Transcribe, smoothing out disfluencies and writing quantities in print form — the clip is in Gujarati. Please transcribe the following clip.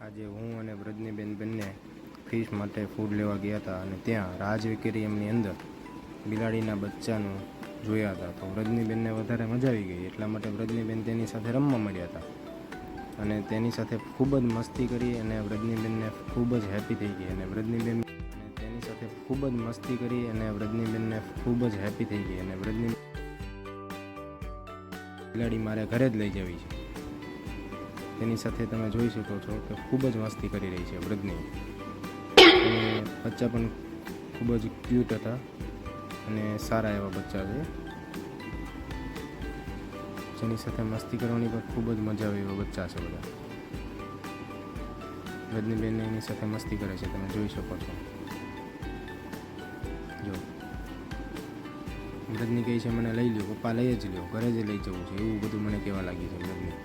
આજે હું અને વ્રજનીબેન બંને ફિશ માટે ફૂડ લેવા ગયા હતા અને ત્યાં રાજ એક્વેરિયમની અંદર બિલાડીના બચ્ચાનું જોયા હતા. તો વ્રજનીબેનને વધારે મજા આવી ગઈ, એટલા માટે વ્રજનીબેન તેની સાથે રમવા મળ્યા હતા અને તેની સાથે ખૂબ જ મસ્તી કરી અને વ્રજનીબેનને ખૂબ જ હેપી થઈ ગઈ અને વ્રજનીબેનને હેપી થઈ ગઈ અને બિલાડી મારે ઘરે જ લઈ જવી છે. તેની સાથે તમે જોઈ શકો છો કે ખૂબ જ મસ્તી કરી રહી છે વ્રજની. અને બચ્ચા પણ ખૂબ જ ક્યુટ હતા અને સારા એવા બચ્ચા છે, જેની સાથે મસ્તી કરવાની પણ ખૂબ જ મજા આવે એવા બચ્ચા છે બધા. વ્રજનીબેન એની સાથે મસ્તી કરે છે, તમે જોઈ શકો છો. જો વ્રજની કહે છે મને લઈ લ્યો પપ્પા, લઈ જ લ્યો, ઘરે જ લઈ જવું છે, એવું બધું મને કહેવા લાગી છે વ્રજની.